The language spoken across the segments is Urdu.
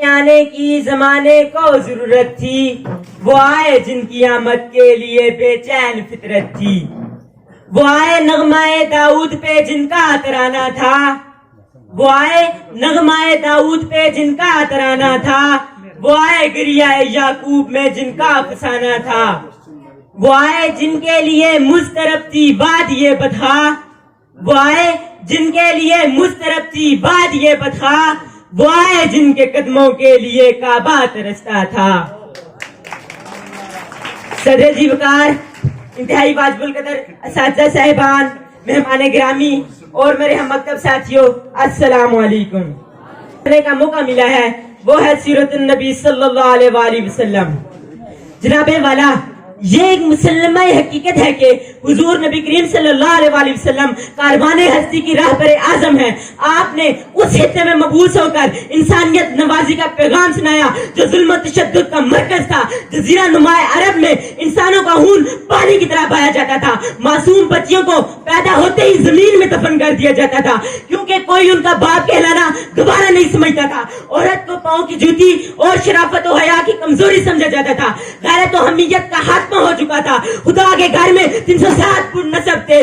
آنے کی زمانے کو ضرورت تھی، وہ آئے جن کی آمد کے لیے بے چین فطرت تھی، وہ آئے نغمہ داؤد پہ جن کا ترانہ تھا، وہ آئے نغمہ داؤد پہ جن کا ترانہ تھا، وہ آئے گریہ یعقوب میں جن کا افسانہ تھا، وہ آئے جن کے لیے مضطرب تھی وادی بطحا، وہ آئے جن کے لیے مضطرب تھی وادی بطحا، وہ آئے جن کے قدموں کے لیے کعبہ ترستا تھا۔ صدر جی وقار، انتہائی واجب القدر اساتذہ صاحبان، مہمان گرامی اور میرے ہم مکتب ساتھیوں، السلام علیکم۔ کا موقع ملا ہے وہ ہے سیرت النبی صلی اللہ علیہ وآلہ وسلم۔ جناب والا، یہ ایک مسلمہ حقیقت ہے کہ حضور نبی کریم صلی اللہ علیہ وآلہ وسلم کاروان ہستی کی راہبر اعظم ہیں۔ آپ نے اس خطے میں مبعوث ہو کر انسانیت نوازی کا پیغام سنایا جو ظلم و تشدد کا مرکز تھا۔ جزیرہ نما عرب میں انسانوں کا خون پانی کی طرح بہایا جاتا تھا، معصوم بچیوں کو پیدا ہوتے ہی زمین میں دفن کر دیا جاتا تھا کیونکہ کوئی ان کا باپ کہلانا دوبارہ نہیں سمجھتا تھا۔ عورت کو پاؤں کی جوتی اور شرافت و حیا کی کمزوری سمجھا جاتا تھا۔ غیرت و حمیت کا خاتمہ ہو چکا تھا۔ خدا کے گھر میں 360 پر نسب تھے،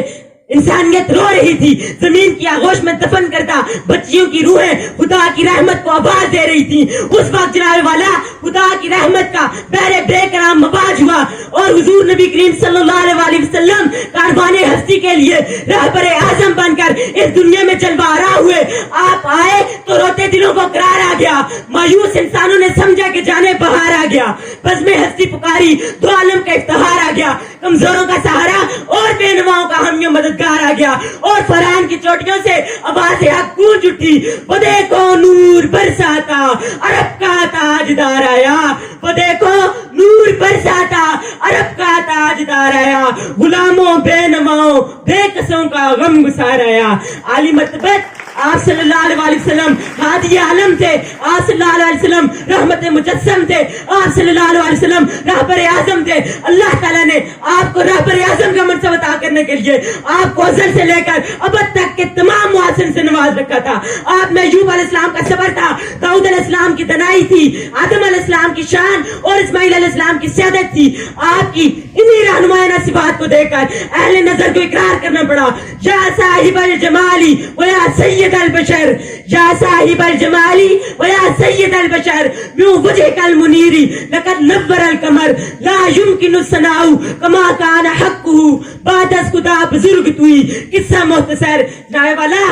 انسانیت رو رہی تھی، زمین کی آغوش میں دفن کرتا بچیوں کی روحیں خدا کی رحمت کو آواز دے رہی تھی۔ اس وقت جناب والا خدا کی رحمت کا بحر بے کرام مواج ہوا اور حضور نبی کریم صلی اللہ علیہ وآلہ وسلم کاروان ہستی کے لیے رہبر اعظم بن کر اس دنیا میں چلوا رہا ہوئے۔ آپ آئے تو روتے دلوں کو قرار آ گیا، مایوس انسانوں نے سمجھا کہ جانے بہار آ گیا، بزم ہستی پکاری، دو عالم کا افتخار آ گیا، کمزوروں کا سہارا اور بے نواؤں کا ہم مددگار آ گیا، اور فرحان کی چوٹیوں سے آواز حق گونج اٹھی، وہ دیکھو نور برساتا عرب کا تاجدار آیا، وہ دیکھو نور برساتا عرب کا تاجدار آیا، غلاموں بے نواؤں بے قصوں کا غم گسار آیا۔ عالی مرتبت آپ صلی اللہ علیہ وآلہ وسلم ہادی عالم تھے، آپ صلی اللہ علیہ وسلم رحمت مجسم تھے، آپ صلی اللہ علیہ وسلم رہبر اعظم تھے۔ اللہ تعالیٰ نے آپ کو رہبر اعظم کا منصب عطا کرنے کے لیے آپ کو ازل سے لے کر ابد تک کے تمام محاسن سے نواز رکھا تھا۔ آپ میں ایوب علیہ السلام کا صبر تھا، داؤد علیہ السلام کی دنائی تھی، آدم علیہ السلام کی شان اور اسماعیل علیہ السلام کی سیادت تھی۔ آپ کی انہی رہنمائانہ صفات کو دیکھ کر اہل نظر کو اقرار کرنا پڑا، یا صاحب الجمالی و یا سید البشر، یا صاحب الجمالی و یا سید البشر، من وجهك المنیر لقد نور القمر لا يمكن الثناء كما كان حقه بعد از خدا بزرگ توئی۔ قصہ مختصر جائے والا،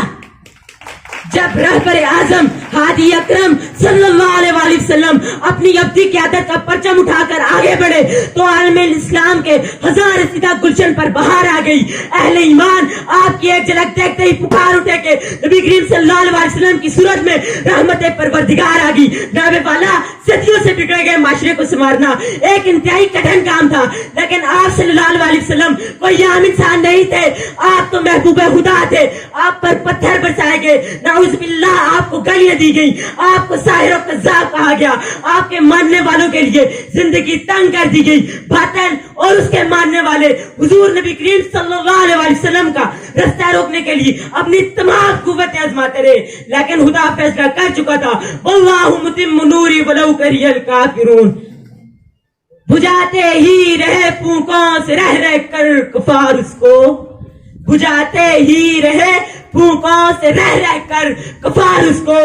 جب رہبر اعظم ہادی اکرم صلی اللہ علیہ وآلہ وسلم اپنی ابدی قیادت کا پرچم اٹھا کر آگے بڑھے تو عالم اسلام کے ہزار سیدھا گلشن پر بہار آ گئی۔ اہل ایمان آپ کی ایک جھلک دیکھتے ہی پکار اٹھے کہ نبی کریم صلی اللہ علیہ وسلم کی صورت میں رحمت پروردگار آ گئی۔ جناب والا، صدیوں سے بگڑے گئے معاشرے کو سنوارنا ایک انتہائی کٹھن کام تھا، لیکن آپ صلی اللہ علیہ وسلم کوئی عام انسان نہیں تھے، آپ تو محبوب خدا تھے۔ آپ پر پتھر برسائے گئے، نعوذ باللہ آپ کو گالیاں دی گئی، آپ کو ساحر و کذاب کہا گیا، آپ کے ماننے والوں کے لیے زندگی تنگ کر دی گئی۔ باطل اور اس کے ماننے والے حضور نبی کریم صلی اللہ علیہ وسلم کا رستہ روکنے کے لیے اپنی تمام قوتیں آزماتے رہے، لیکن خدا فیصلہ کر چکا تھا، واللہ متم نوری ولو کری الکافرون۔ بجھاتے ہی رہے پھونکوں سے رہ رہ کر کفار اس کو، بجھاتے ہی رہے پھونکوں سے رہ رہ کر کفار اس کو،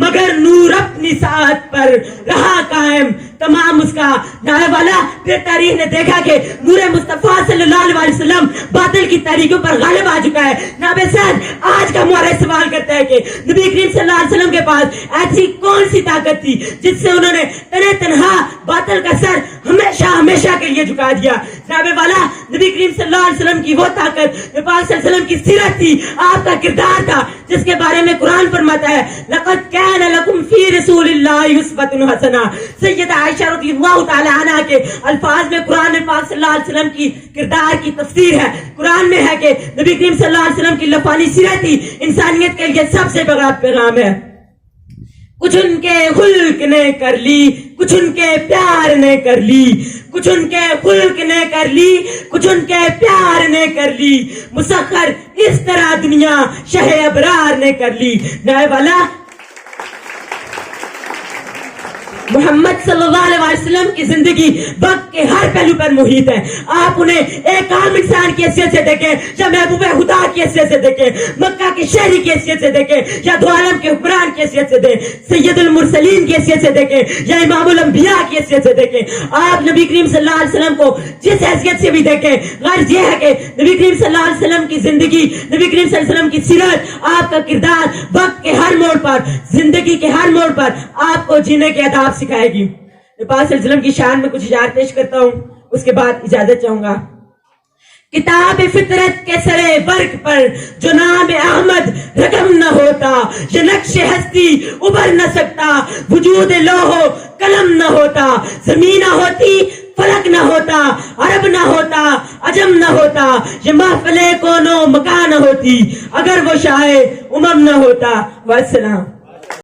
مگر نور اپنی ساتھ پر رہا قائم تمام اس کا۔ نائب والا، پھر تاریخ نے دیکھا کہ نور مصطفیٰ صلی اللہ علیہ وسلم باطل کی تاریخوں پر غالب آ چکا ہے۔ نابسان آج کا مورخ سوال کرتا ہے کہ نبی کریم صلی اللہ علیہ وسلم کے پاس ایسی کون سی طاقت تھی جس سے انہوں نے تنہا باطل کا سر ہمیشہ کے لیے جھکا دیا۔ نائب والا، نبی کریم صلی اللہ علیہ وسلم کی وہ طاقت جو پاک صلی اللہ علیہ وسلم کی سیرت تھی، آپ کا کردار تھا، جس کے بارے میں قرآن فرماتا ہے لقد كان لكم في رسول الله اسوة حسنہ۔ سیدہ عائشہ رضی اللہ تعالی عنہ کے الفاظ میں قرآن پاک صلی اللہ علیہ وسلم کی کردار کی تفسیر ہے۔ قرآن میں ہے کہ نبی کریم صلی اللہ علیہ وسلم کی لفانی سیرت ہی انسانیت کے لیے سب سے بڑا پیغام ہے۔ کچھ ان کے خلق نے کر لی، کچھ ان کے پیار نے کر لی، کچھ ان کے خلق نے کر لی، کچھ ان کے پیار نے کر لی، مسخر اس طرح دنیا شہ ابرار نے کر لی۔ نائب والا، محمد صلی اللہ علیہ وسلم کی زندگی وقت کے ہر پہلو پر محیط ہے. آپ انہیں ایک عام انسان کی حیثیت سے دیکھیں یا محبوب خدا کی حیثیت سے دیکھیں, مکہ کے شہری کی حیثیت سے دیکھیں یا دو عالم کے حکمران کی حیثیت سے دیکھیں, سید المرسلین کی حیثیت سے دیکھیں یا امام الانبیاء کی حیثیت سے دیکھیں. آپ نبی کریم صلی اللہ علیہ وسلم کو جس حیثیت سے بھی دیکھیں, غرض یہ ہے کہ نبی کریم صلی اللہ علیہ وسلم کی زندگی, نبی کریم صلی اللہ علیہ وسلم کی سیرت, آپ کا کردار وقت کے ہر موڑ پر, زندگی کے ہر موڑ پر آپ کو جینے کے آداب سکھائے گی. میں پاک صلی اللہ علیہ وسلم کی شان میں کچھ اشعار پیش کرتا ہوں, اس کے بعد اجازت چاہوں گا. کتاب فطرت کے سرے برق پر جو نام احمد رقم نہ ہوتا, یہ نقش ہستی ابھر نہ سکتا, وجود لوح قلم نہ ہوتا, زمین نہ ہوتی فلک نہ ہوتا, عرب نہ ہوتا عجم نہ ہوتا, یہ محفل کونو مکان نہ ہوتی, اگر وہ شاہ امم نہ ہوتا. والسلام.